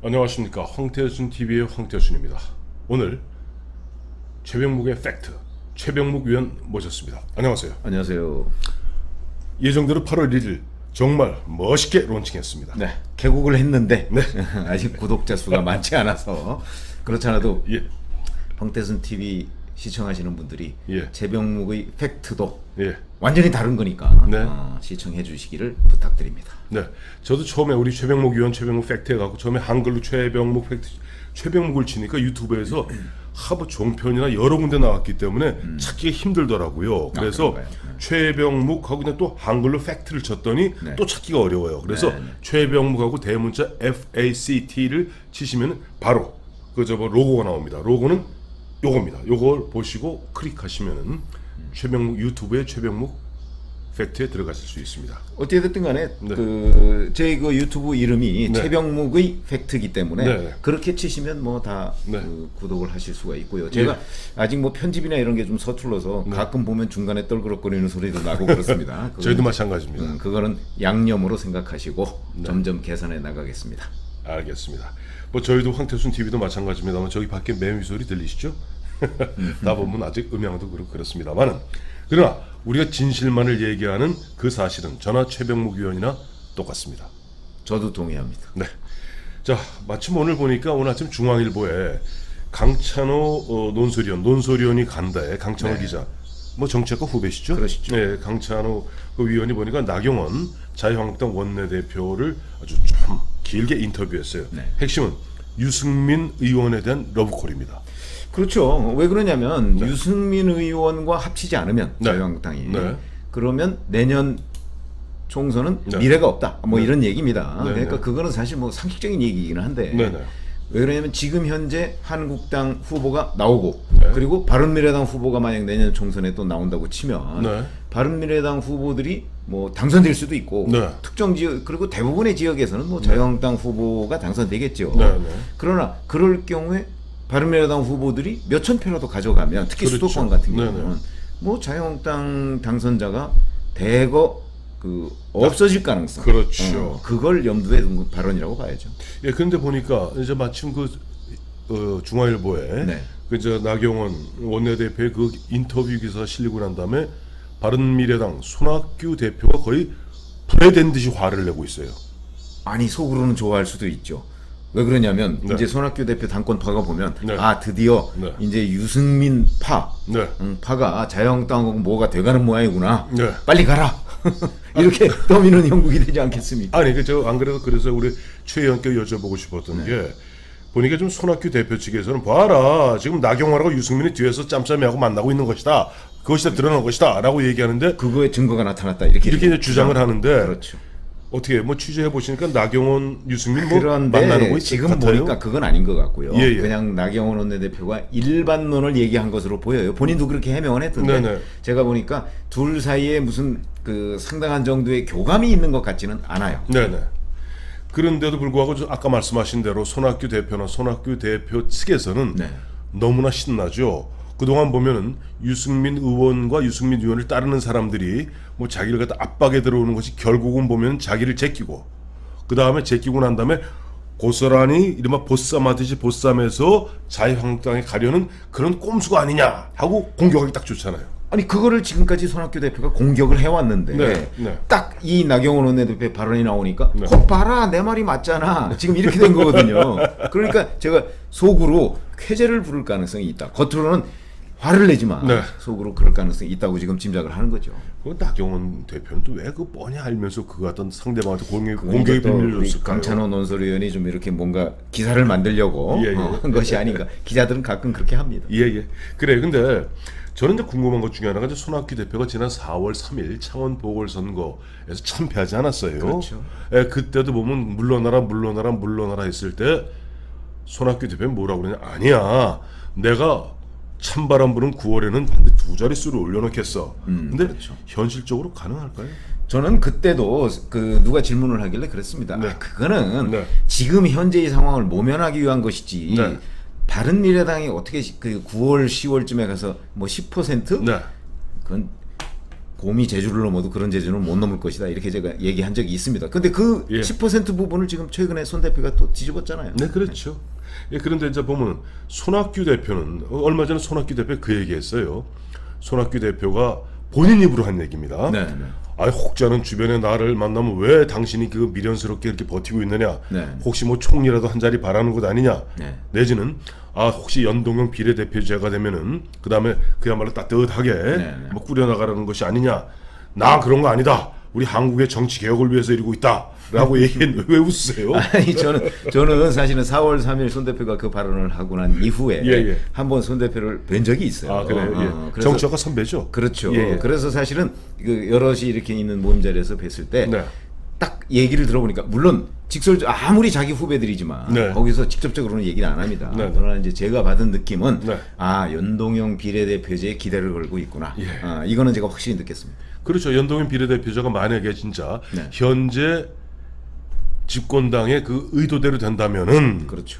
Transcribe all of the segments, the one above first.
안녕하십니까. 황태순 TV의 황태순입니다. 오늘 최병묵의 팩트 최병묵 위원 모셨습니다. 안녕하세요. 안녕하세요. 예정대로 8월 1일 정말 멋있게 론칭했습니다. 네, 개국을 했는데 네. 아직 구독자 수가 많지 않아서 그렇지 않아도 예. 황태순 TV 시청하시는 분들이 예. 최병묵의 팩트도 예. 완전히 다른 거니까 네. 시청해 주시기를 부탁드립니다. 네. 저도 처음에 우리 최병묵 위원 최병묵 팩트 해갖고 처음에 한글로 최병묵 팩트 최병묵을 치니까 유튜브에서 하부 종편이나 여러 군데 나왔기 때문에 찾기가 힘들더라고요. 그래서 그런가요? 네. 최병묵하고 그냥 또 한글로 팩트를 쳤더니 네. 또 찾기가 어려워요. 그래서 네, 네. 최병묵하고 대문자 FACT를 치시면 바로 뭐 로고가 나옵니다. 로고는 요겁니다. 요걸 보시고 클릭하시면은 최병묵 유튜브의 최병묵 팩트에 들어가실 수 있습니다. 어떻게 됐든 간에 네. 제 그 유튜브 이름이 네. 최병묵의 팩트이기 때문에 네. 그렇게 치시면 뭐 다 네. 구독을 하실 수가 있고요. 제가 아직 뭐 편집이나 이런 게 좀 서툴러서 가끔 보면 중간에 떨그럭거리는 소리도 나고 그렇습니다. 저희도 마찬가지입니다. 그거는 양념으로 생각하시고 점점 개선해 나가겠습니다. 알겠습니다. 뭐 저희도 황태순 TV도 마찬가지입니다만 저기 밖에 매미 소리 들리시죠? 다 보면 아직 음향도 그렇습니다만은 그러나 우리가 진실만을 얘기하는 그 사실은 저나 최병묵 위원이나 똑같습니다. 저도 동의합니다. 네. 자, 마침 오늘 보니까 오늘 아침 중앙일보에 강찬호 논소리원이 간다에 강찬호 네. 기자 뭐 정치학과 후배시죠? 그러시죠. 네, 강찬호 그 위원이 보니까 나경원 자유한국당 원내대표를 아주 좀 길게 인터뷰했어요. 네. 핵심은 유승민 의원에 대한 러브콜입니다. 그렇죠. 왜 그러냐면 유승민 의원과 합치지 않으면 네. 자유한국당이 네. 그러면 내년 총선은 네. 미래가 없다. 뭐 이런 얘기입니다. 네, 그러니까 네. 그거는 사실 뭐 상식적인 얘기이긴 한데 네네. 왜 그러냐면 지금 현재 한국당 후보가 나오고 네. 그리고 바른미래당 후보가 만약 내년 총선에 또 나온다고 치면 네. 바른미래당 후보들이 뭐 당선될 수도 있고 네. 특정 지역 그리고 대부분의 지역에서는 뭐 자유한국당 후보가 당선되겠죠. 네, 네. 그러나 그럴 경우에 바른미래당 후보들이 몇천 표라도 가져가면 특히 그렇죠. 수도권 같은 네네. 경우는 뭐 자유한국당 당선자가 대거 없어질 가능성. 그렇죠. 그걸 염두에 둔 발언이라고 봐야죠. 예, 근데 보니까 이제 마침 중앙일보에 네. 그 나경원 원내대표의 그 인터뷰 기사 실리고 난 다음에 바른미래당 손학규 대표가 거의 분해된 듯이 화를 내고 있어요. 아니 속으로는 좋아할 수도 있죠. 왜 그러냐면 네. 이제 손학규 대표 당권파가 보면 네. 드디어 네. 이제 유승민 네. 파가 자유한국당하고 뭐가 돼가는 모양이구나. 네. 빨리 가라. 이렇게 떠미는 형국이 되지 않겠습니까? 아니 안 그래도 그래서 우리 최 의원께 여쭤보고 싶었던 게 보니까 좀 손학규 대표 측에서는 봐라 지금 나경원하고 유승민이 뒤에서 짬짬이하고 만나고 있는 것이다. 그것이 다 드러난 것이다라고 얘기하는데 그거에 증거가 나타났다 이렇게 이제 주장을 하는데 그렇죠. 어떻게 뭐 취재해 보시니까 나경원, 유승민 뭐 그런데 만나는 거 지금 같아요? 보니까 그건 아닌 것 같고요. 예, 예. 그냥 나경원 원내대표가 일반론을 얘기한 것으로 보여요. 본인도 그렇게 해명을 했던데 네네. 제가 보니까 둘 사이에 무슨 상당한 정도의 교감이 있는 것 같지는 않아요. 네네. 그런데도 불구하고 아까 말씀하신 대로 손학규 대표나 손학규 대표 측에서는 네. 너무나 신나죠. 그동안 보면은 유승민 의원과 유승민 의원을 따르는 사람들이 뭐 자기를 갖다 압박에 들어오는 것이 결국은 보면 자기를 제끼고 그 다음에 제끼고 난 다음에 고스란히 이른바 보쌈하듯이 보쌈해서 자유한국당에 가려는 그런 꼼수가 아니냐 하고 공격하기 딱 좋잖아요. 아니 그거를 지금까지 손학규 대표가 공격을 해왔는데 네, 네. 딱 이 나경원 원내대표의 발언이 나오니까 네. 거 봐라 내 말이 맞잖아 지금 이렇게 된 거거든요. 그러니까 제가 속으로 쾌재를 부를 가능성이 있다. 겉으로는 화를 내지만 네. 속으로 그럴 가능성이 있다고 지금 짐작을 하는 거죠. 그 나경원 대표는 또 왜 그 뻔히 알면서 그거 같던 상대방한테 공격이 또 비밀을 우리 줬을까요? 강찬호 논설위원이 좀 이렇게 뭔가 기사를 만들려고 예, 예. 한 것이 아닌가. 기자들은 가끔 그렇게 합니다. 예. 그래. 근데 저는 이제 궁금한 것 중에 하나가 이제 손학규 대표가 지난 4월 3일 창원 보궐선거에서 참패하지 않았어요. 그렇죠. 예, 그때도 보면 물러나라 했을 때 손학규 대표는 뭐라고 그러냐? 아니야. 내가 찬바람 부는 9월에는 반드시 두 자릿수를 올려놓겠어. 근데 그렇죠. 현실적으로 가능할까요? 저는 그때도 누가 질문을 하길래 그랬습니다. 네. 그거는 네. 지금 현재의 상황을 모면하기 위한 것이지. 네. 바른미래당이 어떻게 9월, 10월쯤에 가서 뭐 10%? 네. 그건 곰이 제주를 넘어도 그런 제주는 못 넘을 것이다 이렇게 제가 얘기한 적이 있습니다. 근데 그 예. 10% 부분을 지금 최근에 손 대표가 또 뒤집었잖아요. 네, 그렇죠. 예, 그런데 이제 보면 손학규 대표는 얼마 전에 손학규 대표 그 얘기했어요. 손학규 대표가 본인 입으로 한 얘기입니다. 네, 네. 아, 혹자는 주변에 나를 만나면 왜 당신이 그 미련스럽게 이렇게 버티고 있느냐? 네. 혹시 뭐 총리라도 한 자리 바라는 것 아니냐? 네. 내지는 아, 혹시 연동형 비례대표제가 되면은 그 다음에 그야말로 따뜻하게 네. 뭐 꾸려나가라는 것이 아니냐? 나 그런 거 아니다. 우리 한국의 정치 개혁을 위해서 이루고 있다라고 얘기했는데 왜 웃으세요? 아니 저는 사실은 4월 3일 손 대표가 그 발언을 하고 난 이후에 예. 한번 손 대표를 뵌 적이 있어요. 아, 그래요? 예. 그래서 정치학과 선배죠? 그렇죠. 예. 그래서 사실은 그 여럿이 이렇게 있는 모임 자리에서 뵀을 때 네. 딱 얘기를 들어보니까 물론 아무리 자기 후배들이지만 네. 거기서 직접적으로는 얘기를 안 합니다. 네. 그러나 이제 제가 받은 느낌은 네. 아 연동형 비례대표제에 기대를 걸고 있구나. 예. 이거는 제가 확실히 느꼈습니다. 그렇죠. 연동형 비례대표제가 만약에 진짜 네. 현재 집권당의 그 의도대로 된다면은 그렇죠.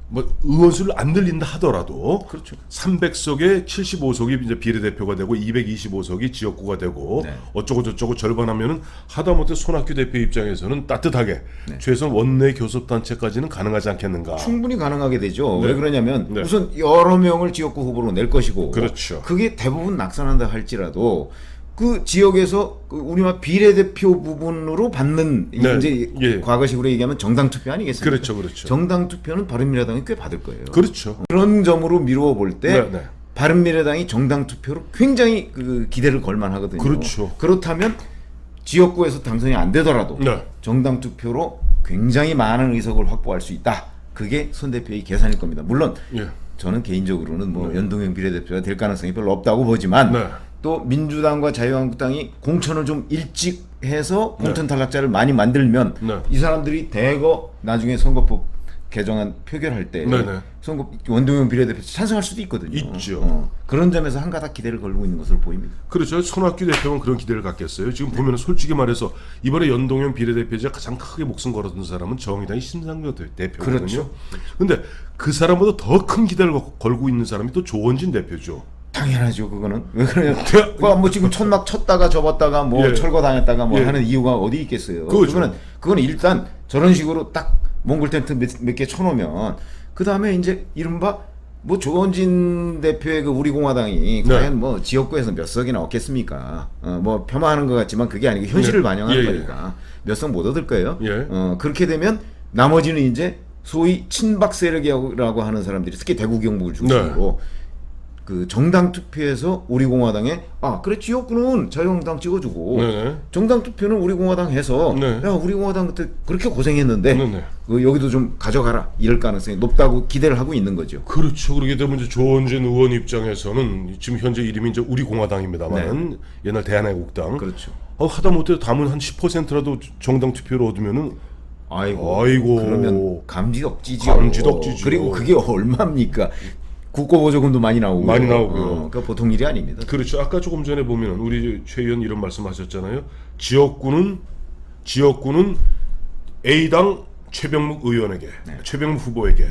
뭐 의원수를 안 늘린다 하더라도 그렇죠. 300석에 75석이 이제 비례대표가 되고 225석이 지역구가 되고 네. 어쩌고 저쩌고 절반하면은 하다못해 손학규 대표 입장에서는 따뜻하게 네. 최소한 원내 교섭단체까지는 가능하지 않겠는가. 충분히 가능하게 되죠. 네. 왜 그러냐면 네. 우선 여러 명을 지역구 후보로 낼 것이고 그렇죠. 그게 대부분 낙선한다 할지라도 그 지역에서 그 우리말 비례대표 부분으로 받는 네. 이제 예. 과거식으로 얘기하면 정당 투표 아니겠습니까? 그렇죠. 정당 투표는 바른미래당이 꽤 받을 거예요. 그렇죠. 그런 점으로 미루어 볼 때 네. 바른미래당이 정당 투표로 굉장히 그 기대를 걸만하거든요. 그렇죠. 그렇다면 지역구에서 당선이 안 되더라도 네. 정당 투표로 굉장히 많은 의석을 확보할 수 있다. 그게 손 대표의 계산일 겁니다. 물론 예. 저는 개인적으로는 뭐 연동형 비례대표가 될 가능성이 별로 없다고 보지만 네. 또 민주당과 자유한국당이 공천을 좀 일찍 해서 네. 공천 탈락자를 많이 만들면 네. 이 사람들이 대거 나중에 선거법 개정안 표결할 때 네. 선거 원동형 비례대표 찬성할 수도 있거든요. 있죠. 그런 점에서 한가닥 기대를 걸고 있는 것으로 보입니다. 그렇죠. 손학규 대표는 그런 기대를 갖겠어요. 지금 보면 솔직히 말해서 이번에 연동형 비례대표제 가장 크게 목숨 걸어둔 사람은 정의당의 심상정 대표거든요. 그렇죠. 근데 그 사람보다 더 큰 기대를 걸고 있는 사람이 또 조원진 대표죠. 당연하죠. 그거는 왜 그래요? 뭐 지금 천막 쳤다가 접었다가 뭐 예. 철거당했다가 뭐 예. 하는 이유가 어디 있겠어요? 그거죠. 그거는 일단 저런 식으로 딱 몽골 텐트 몇 개 쳐놓으면 그 다음에 이제 이른바 뭐 조원진 대표의 그 우리공화당이 네. 과연 뭐 지역구에서 몇 석이나 얻겠습니까? 뭐 폄하하는 것 같지만 그게 아니고 현실을 네. 반영하는 예. 거니까 몇 석 못 얻을 거예요. 예. 그렇게 되면 나머지는 이제 소위 친박 세력이라고 하는 사람들이 특히 대구 경북을 중심으로 그 정당 투표에서 우리공화당에 그래 지역구는 자유한국당 찍어주고 네네. 정당 투표는 우리공화당 해서 네. 야 우리공화당 그때 그렇게 고생했는데 네네. 여기도 좀 가져가라 이럴 가능성이 높다고 기대를 하고 있는 거죠. 그렇죠. 그렇게 되면 이제 조원진 의원 입장에서는 지금 현재 이름이 이제 우리공화당입니다만 옛날 대한애국당. 그렇죠. 하다못해 담은 한 10%라도 정당 투표를 얻으면은 아이고 그러면 감지덕지죠. 감지덕지죠. 그리고 그게 얼마입니까? 국고보조금도 많이 나오고 많이 나오고요. 그러니까 보통 일이 아닙니다. 그렇죠. 아까 조금 전에 보면 우리 최 의원 이런 말씀하셨잖아요. 지역구는 A당 최병묵 의원에게, 최병묵 후보에게,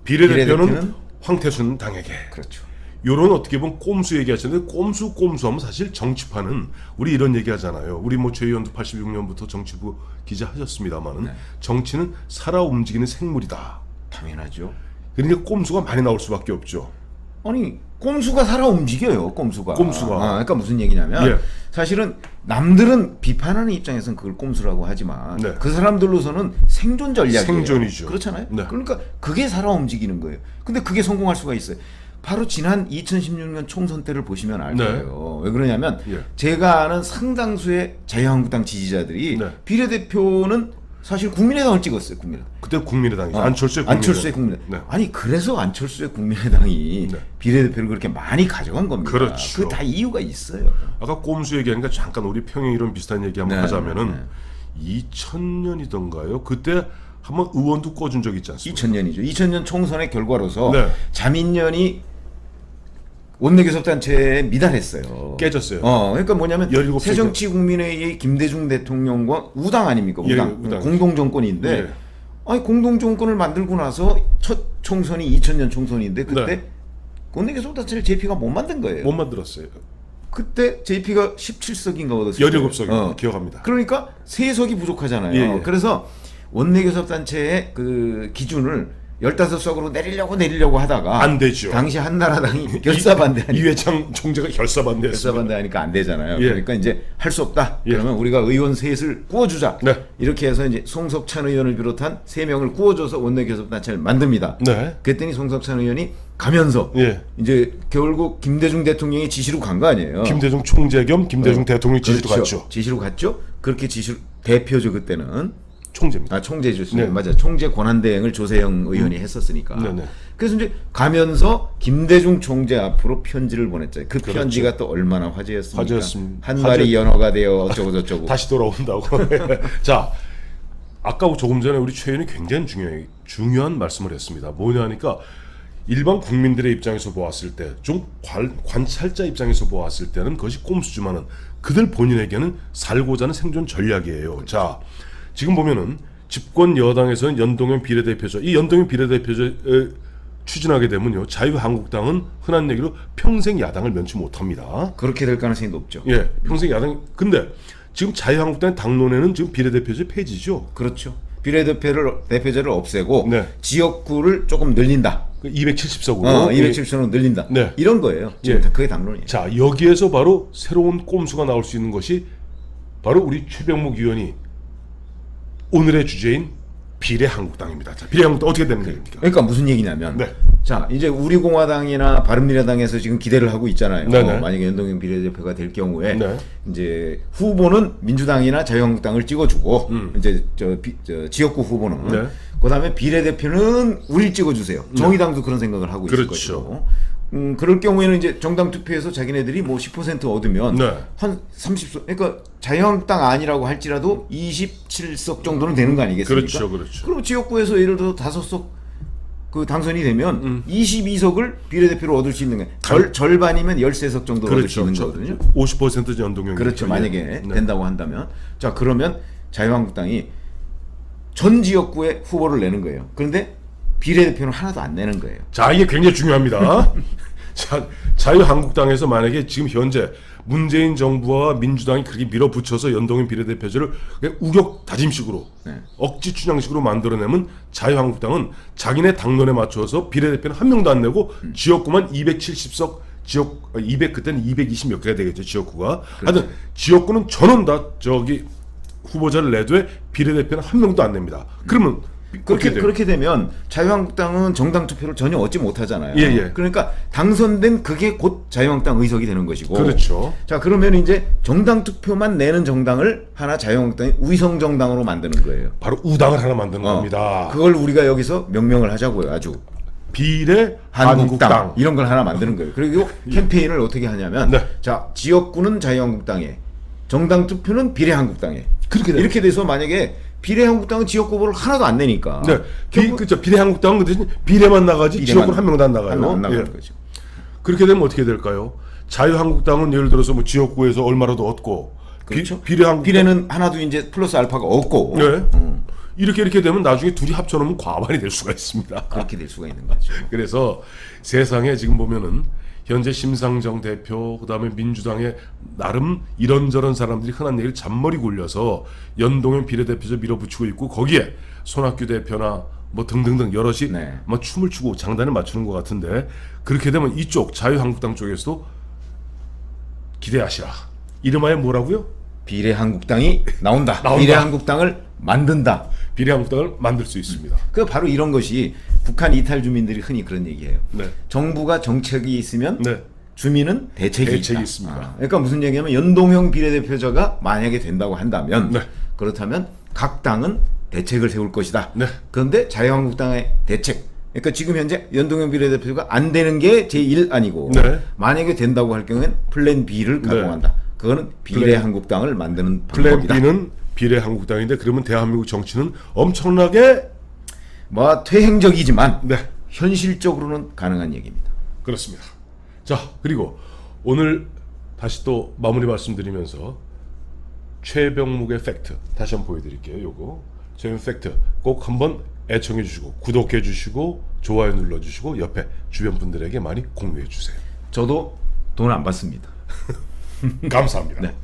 비례대표는 황태순 당에게. 그렇죠. 요런 어떻게 보면 꼼수 얘기하시는데 꼼수하면 사실 정치판은 우리 이런 얘기하잖아요. 우리 뭐 최 의원도 86년부터 정치부 기자 하셨습니다만은 정치는 살아 움직이는 생물이다. 당연하죠. 그러니까 꼼수가 많이 나올 수밖에 없죠. 아니 꼼수가 살아 움직여요. 꼼수가. 그러니까 무슨 얘기냐면 예. 사실은 남들은 비판하는 입장에서는 그걸 꼼수라고 하지만 네. 그 사람들로서는 생존 전략이에요. 생존이죠. 그렇잖아요. 네. 그러니까 그게 살아 움직이는 거예요. 근데 그게 성공할 수가 있어요. 바로 지난 2016년 총선 때를 보시면 알 거예요. 왜 그러냐면 제가 아는 상당수의 자유한국당 지지자들이 비례대표는 사실 국민의당을 찍었어요. 국민의당. 그때 국민의당이죠. 안철수의 국민의당. 아니 그래서 안철수의 국민의당이 비례대표를 그렇게 많이 가져간 겁니다. 그렇죠. 그 다 이유가 있어요. 아까 꼼수 얘기하니까 잠깐 우리 평행 이론 비슷한 얘기 한번 하자면은 2000년이던가요? 그때 한번 의원도 꿔준 적 있지 않습니까? 2000년이죠. 2000년 총선의 결과로서 네. 자민련이 원내교섭단체에 미달했어요. 깨졌어요. 그러니까 뭐냐면 17개. 새정치국민회의의 김대중 대통령과 우당 아닙니까? 우당. 우당. 공동정권인데 아니 공동정권을 만들고 나서 첫 총선이 2000년 총선인데 그때 원내교섭단체를 JP가 못 만든 거예요. 못 만들었어요. 그때 JP가 17석인가 얻었어요. 17석 기억합니다. 그러니까 3석이 부족하잖아요. 예, 예. 그래서 원내교섭단체의 그 기준을 15석으로 내리려고 하다가 안 되죠. 당시 한나라당이 결사반대하니까 이회창 총재가 결사반대했습니다. 결사반대하니까 안 되잖아요. 예. 그러니까 이제 할 수 없다. 예. 그러면 우리가 의원 셋을 구워주자. 네. 이렇게 해서 이제 송석찬 의원을 비롯한 3명을 구워줘서 원내교섭단체를 만듭니다. 네. 그랬더니 송석찬 의원이 가면서 예. 이제 결국 김대중 대통령의 지시로 간 거 아니에요. 김대중 총재 겸 김대중 대통령 지시도 그렇죠. 갔죠. 지시로 갔죠. 그렇게 지시로 대표죠 그때는. 총재입니다. 총재죠. 네. 맞아. 총재 권한대행을 조세영 의원이 했었으니까. 네네. 그래서 이제 가면서 김대중 총재 앞으로 편지를 보냈잖아요. 그 그렇죠. 편지가 또 얼마나 화제였습니까? 화제였습니다. 한 마리 연어가 되어 어쩌고 저쩌고. 다시 돌아온다고. 자, 아까 조금 전에 우리 최 의원이 굉장히 중요한 말씀을 했습니다. 뭐냐니까 일반 국민들의 입장에서 보았을 때, 좀 관찰자 입장에서 보았을 때는 그것이 꼼수지만은 그들 본인에게는 살고자 하는 생존 전략이에요. 자, 지금 보면은 집권 여당에서는 연동형 비례대표제, 이 연동형 비례대표제 추진하게 되면요, 자유한국당은 흔한 얘기로 평생 야당을 면치 못합니다. 그렇게 될 가능성이 높죠. 예, 평생 야당. 근데 지금 자유한국당 당론에는 지금 비례대표제 폐지죠. 그렇죠. 비례대표제를 없애고 네. 지역구를 조금 늘린다. 270석으로. 270석으로 늘린다. 네. 이런 거예요. 지금 예. 그게 당론이에요. 자, 여기에서 바로 새로운 꼼수가 나올 수 있는 것이 바로 우리 최병목 의원이 오늘의 주제인 비례한국당입니다. 자, 비례한국당 어떻게 되는 겁니까? 그러니까 무슨 얘기냐면, 네. 자 이제 우리공화당이나 바른미래당에서 지금 기대를 하고 있잖아요. 네네. 만약에 연동형 비례대표가 될 경우에 네. 이제 후보는 민주당이나 자유한국당을 찍어주고 이제 저 지역구 후보는 네. 그다음에 비례대표는 우리 찍어주세요. 정의당도 그런 생각을 하고 있을 그렇죠. 것이고. 그럴 경우에는 이제 정당 투표에서 자기네들이 뭐 10% 얻으면 네. 한 30석, 그러니까 자유한국당 아니라고 할지라도 27석 정도는 되는 거 아니겠습니까? 그렇죠, 그렇죠. 그럼 지역구에서 예를 들어 5석 그 당선이 되면 22석을 비례대표로 얻을 수 있는 거예요. 절반이면 13석 정도 얻을 수 있는 거거든요. 50% 연동형. 그렇죠. 만약에 네. 된다고 한다면, 자 그러면 자유한국당이 전 지역구에 후보를 내는 거예요. 그런데 비례대표는 하나도 안 내는 거예요. 자, 이게 굉장히 중요합니다. 자, 자유한국당에서 만약에 지금 현재 문재인 정부와 민주당이 그렇게 밀어붙여서 연동형 비례대표제를 그냥 우격 다짐식으로 네. 억지 춘향식으로 만들어내면 자유한국당은 자기네 당론에 맞춰서 비례대표는 한 명도 안 내고 지역구만 270석, 지역 200 그때는 220 몇 개가 되겠죠, 지역구가. 하여튼 지역구는 전원 다 저기 후보자를 내도 비례대표는 한 명도 안 냅니다. 그러면 그렇게 되면 자유한국당은 정당 투표를 전혀 얻지 못하잖아요. 예, 예. 그러니까 당선된 그게 곧 자유한국당 의석이 되는 것이고. 그렇죠. 자 그러면 이제 정당 투표만 내는 정당을 하나 자유한국당이 위성 정당으로 만드는 거예요. 바로 우당을 하나 만드는 겁니다. 그걸 우리가 여기서 명명을 하자고요. 아주 비례 한국당 한국당. 이런 걸 하나 만드는 거예요. 그리고 캠페인을 어떻게 하냐면, 네. 자 지역구는 자유한국당에, 정당 투표는 비례한국당에. 그렇게 돼요. 이렇게 돼서 만약에 비례한국당은 지역구 후보를 하나도 안 내니까. 네, 그렇죠. 비례한국당은 그 대신 비례만 나가지 지역구는 한 명도 안 나가요. 안 나가는 예. 거죠. 그렇게 되면 어떻게 될까요? 자유한국당은 예를 들어서 뭐 지역구에서 얼마라도 얻고, 그렇죠. 비례한국당 비례는 하나도 이제 플러스 알파가 없고. 네. 이렇게 되면 나중에 둘이 합쳐놓으면 과반이 될 수가 있습니다. 그렇게 될 수가 있는 거죠. 그래서 세상에 지금 보면은 현재 심상정 대표 그다음에 민주당의 나름 이런저런 사람들이 흔한 얘기를 잔머리 굴려서 연동형 비례대표제 밀어붙이고 있고, 거기에 손학규 대표나 뭐 등등등 여럿이 네. 막 춤을 추고 장단을 맞추는 것 같은데, 그렇게 되면 이쪽 자유한국당 쪽에서도 기대하시라. 이름하여 뭐라고요? 비례한국당이 나온다. 비례한국당을 만든다. 비례한국당을 만들 수 있습니다. 그 바로 이런 것이 북한 이탈 주민들이 흔히 그런 얘기해요. 네. 정부가 정책이 있으면 네. 주민은 대책이 있다. 있습니다. 그러니까 무슨 얘기냐면 연동형 비례대표제가 만약에 된다고 한다면, 네. 그렇다면 각 당은 대책을 세울 것이다. 네. 그런데 자유한국당의 대책, 그러니까 지금 현재 연동형 비례대표가 안 되는 게 제1안이고 네. 만약에 된다고 할 경우엔 플랜 B를 가동한다. 그거는 비례한국당을 만드는 플랜 방법이다. B는 비례한국당인데, 그러면 대한민국 정치는 엄청나게 뭐 퇴행적이지만 네. 현실적으로는 가능한 얘기입니다. 그렇습니다. 자, 그리고 오늘 다시 또 마무리 말씀드리면서 최병묵의 팩트 다시 한번 보여드릴게요. 요거 최병묵 팩트 꼭 한번 애청해 주시고 구독해 주시고 좋아요 눌러 주시고 옆에 주변 분들에게 많이 공유해 주세요. 저도 돈 안 받습니다. 감사합니다. 네.